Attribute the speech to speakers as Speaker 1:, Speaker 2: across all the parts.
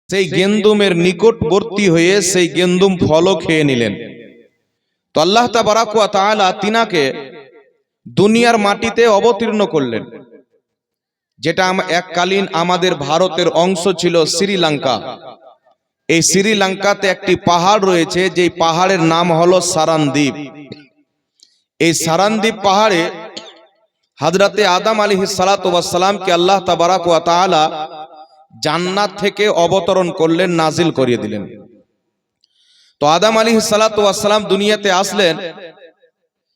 Speaker 1: সেই গেন্দুমের নিকটবর্তী হয়ে সেই গেন্দুম ফলও খেয়ে নিলেন। তো আল্লাহ তাবারাক ওয়া তাআলা তিনাকে দুনিয়ার মাটিতে অবতীর্ণ করলেন, যেটা এককালীন আমাদের ভারতের অংশ ছিল শ্রীলঙ্কা। এই শ্রীলঙ্কাতে একটি পাহাড় রয়েছে, যেই পাহাড়ের নাম হলো সারানদ্বীপ। এই সারানদ্বীপ পাহাড়ে হযরতে আদম আলাইহিস সালাতু ওয়াস সালামকে আল্লাহ তাবারাক ওয়া তাআলা জান্নাত থেকে অবতরণ করলেন, নাজিল করিয়ে দিলেন। তো আদম আলাইহিস সালাতু ওয়াস সালাম দুনিয়াতে আসলেন।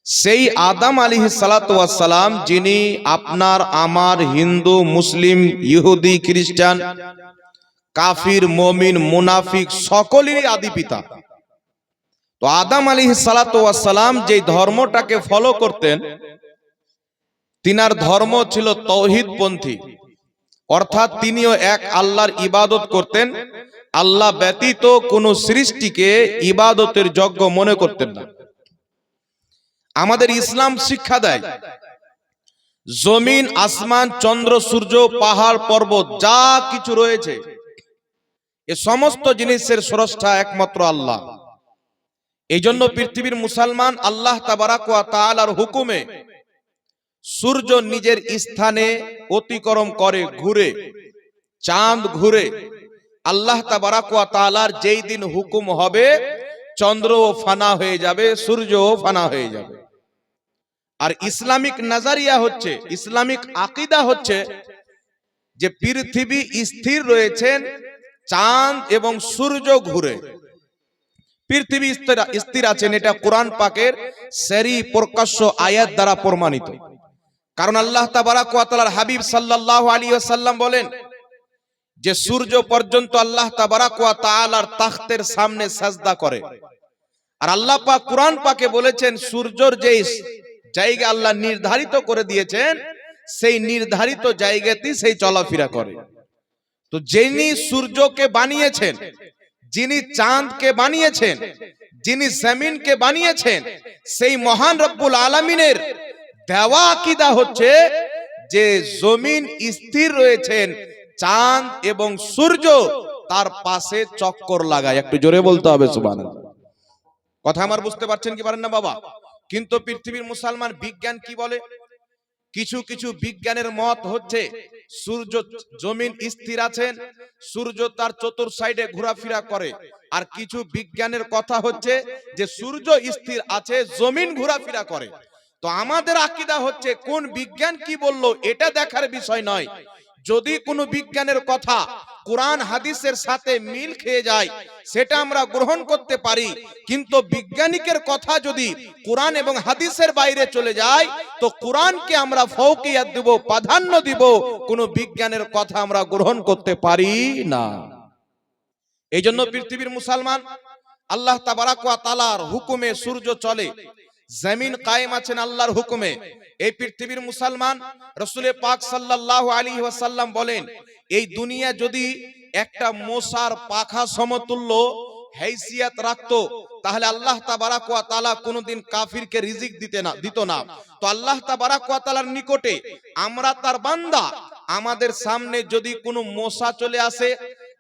Speaker 1: সেই আদম আলাইহিস সালাতু ওয়াস সালাম যিনি আপনার আমার হিন্দু মুসলিম ইহুদি খ্রিস্টান কাফির মুমিন মুনাফিক সকলেরই আদি পিতা। তো আদম আলাইহিস সালাতু ওয়াস সালাম যে ধর্মটাকে ফলো করতেন, তিনার ধর্ম ছিল তাওহীদপন্থী, অর্থাৎ তিনিও এক আল্লাহর ইবাদত করতেন, আল্লাহ ব্যতীত কোন সৃষ্টিকে ইবাদতের যোগ্য মনে করতেন না। আমাদের ইসলাম শিক্ষা দেয় জমিন আসমান চন্দ্র সূর্য পাহাড় পর্বত যা কিছু রয়েছে এ সমস্ত জিনিসের স্রষ্টা একমাত্র আল্লাহ। এই জন্য পৃথিবীর মুসলমান আল্লাহ তাবারাক ওয়া তাআলার হুকুমে সূর্য নিজের স্থানে অতিক্রম করে, ঘুরে, চাঁদ ঘুরে। আল্লাহ তাবারাক ওয়া তাআলার যেই দিন হুকুম হবে চন্দ্রও ফানা হয়ে যাবে, সূর্যও ফানা হয়ে যাবে। আর ইসলামিক নজরিয়া হচ্ছে, ইসলামিক আকীদা হচ্ছে যে পৃথিবী স্থির রয়েছেন, চাঁদ এবং সূর্য ঘুরে। পৃথিবী স্থির আছেন, এটা কোরআন পাকের সরি প্রকাশ্য আয়াত দ্বারা প্রমাণিত। কারণ আল্লাহ তাবারাক ওয়া তাআলার হাবিব সাল্লাল্লাহু আলাইহি ওয়াসাল্লাম বলেন যে সূর্য পর্যন্ত আল্লাহ তাবারাক ওয়া তাআলার তাখতের সামনে সাজদা করে। আর আল্লাহ পাক কোরআন পাকে বলেছেন সূর্যের যে জায়গা আল্লাহ নির্ধারিত করে দিয়েছেন সেই নির্ধারিত জায়গাতেই সেই চলাফেরা করে। তো যিনি সূর্যকে বানিয়েছেন, যিনি চাঁদকে বানিয়েছেন, যিনি জমিনকে বানিয়েছেন, সেই মহান রব্বুল আলামিনের দেওয়া আকীদা হচ্ছে যে জমিন স্থির রয়েছেন, চাঁদ এবং সূর্য তার পাশে চক্কর লাগায়। একটু জোরে বলতে হবে সুবহানাল্লাহ। কথা আমার বুঝতে পারছেন কি পারেন না বাবা? কিন্তু পৃথিবীর মুসলমান বিজ্ঞান কি বলে? কিছু কিছু বিজ্ঞানের মত হচ্ছে সূর্য জমিন স্থির আছেন, সূর্য তার চতুর সাইডে ঘোরাফেরা করে। আর কিছু বিজ্ঞানের কথা হচ্ছে যে সূর্য স্থির আছে, জমিন ঘোরাফেরা করে। তো আমাদের আকীদা হচ্ছে কোন বিজ্ঞান কি বললো এটা দেখার বিষয় নয়। যদি কোনো বিজ্ঞানের কথা কোরআন হাদিসের সাথে মিল খেয়ে যায় সেটা আমরা গ্রহণ করতে পারি, কিন্তু বিজ্ঞানিকের কথা যদি কোরআন এবং হাদিসের বাইরে চলে যায় তো কোরআনকে আমরা ফৌকিয়াত দেব, প্রাধান্য দিব, কোনো বিজ্ঞানের কথা আমরা গ্রহণ করতে পারি না। এই জন্য পৃথিবীর মুসলমান আল্লাহ তাবারাক ওয়া তাআলার হুকুমে সূর্য চলে, জমিন কায়েম আছেন আল্লাহর হুকুমে। এই পৃথিবীর মুসলমান রাসূল পাক সাল্লাল্লাহু আলাইহি ওয়াসাল্লাম বলেন এই দুনিয়া যদি একটা মশার পাখা সমতুল্য হাইসিয়ত রাখতো তাহলে আল্লাহ তাবারাক ওয়া তাআলা কোনদিন কাফিরকে রিজিক দিত না। তো আল্লাহ তাবারাক ওয়া তাআলার নিকটে আমরা তার বান্দা, আমাদের সামনে যদি কোনো মশা চলে আসে,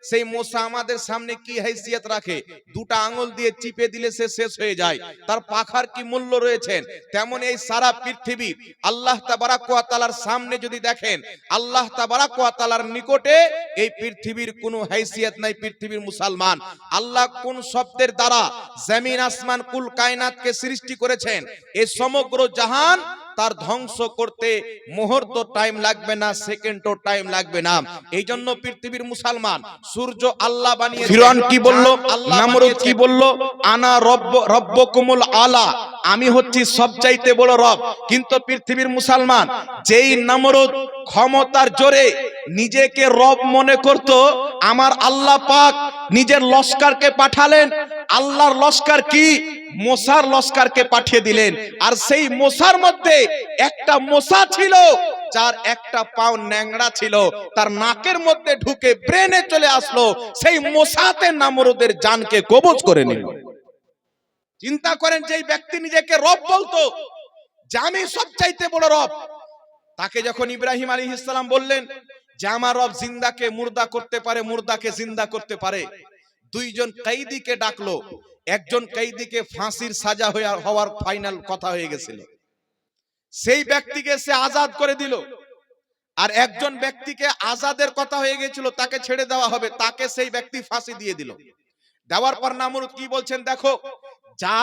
Speaker 1: সেই মশা আমাদের সামনে কি হাইসিয়ত রাখে? দুটা আঙ্গুল দিয়ে চিপে দিলে সে শেষ হয়ে যায়, তার পাখার কি মূল্য রয়েছে? তেমন এই সারা পৃথিবী আল্লাহ তাবারাক ওয়া তাআলার সামনে যদি দেখেন, আল্লাহ তাবারাক ওয়া তাআলার নিকটে এই পৃথিবীর কোনো হাইসিয়ত নাই। পৃথিবীর মুসলমান আল্লাহ কোন শব্দের দ্বারা জমিন আসমান কুল কায়নাতকে সৃষ্টি করেছেন, এই সমগ্র জাহান তার ধ্বংস করতে মুহূর্ত টাইম লাগবে না, সেকেন্ডও টাইম লাগবে না। এই জন্য পৃথিবীর মুসলমান সূর্য আল্লাহ বানিয়েছেন। ফিরআউন কি বলল? নমরুদ কি বলল? আনা রব্বকুমুল আলা, আমি হচ্ছি সবচাইতে বড় রব। কিন্তু পৃথিবীর মুসলমান যেই নমরুদ ক্ষমতার জোরে নিজেকে রব মনে করত, আমার আল্লাহ পাক নিজের লস্করকে পাঠালেন। আল্লাহর লস্কর কি? মশার লস্করকে পাঠিয়ে দিলেন। আর সেই মশার মধ্যে একটা মশা ছিল যার একটা পাও ন্যাংড়া ছিল, তার নাকের মধ্যে ঢুকে ব্রেনে চলে আসলো, সেই মশাতে নমরুদের জানকে কবজ করে নিল। চিন্তা করেন, যেই ব্যক্তি নিজেকে রব বলতো যে আমি সবচাইতে বড় রব, তাকে যখন ইব্রাহিম আলাইহিস সালাম বললেন যে আমার রব জিন্দাকে মুর্দা করতে পারে, মুর্দাকে জিন্দা করতে পারে। দুইজন কয়েদিকে ডাকলো, একজন কয়েদিকে ফাঁসির সাজা হওয়ার ফাইনাল কথা হয়ে গেছিল, সেই ব্যক্তিকে সে আজাদ করে দিল। আর একজন ব্যক্তিকে আজাদের কথা হয়ে গেছিল, তাকে ছেড়ে দেওয়া হবে, তাকে সেই ব্যক্তি ফাঁসি দিয়ে দিল। দেওয়ার পর নামরুদ কি বলছেন দেখো, যা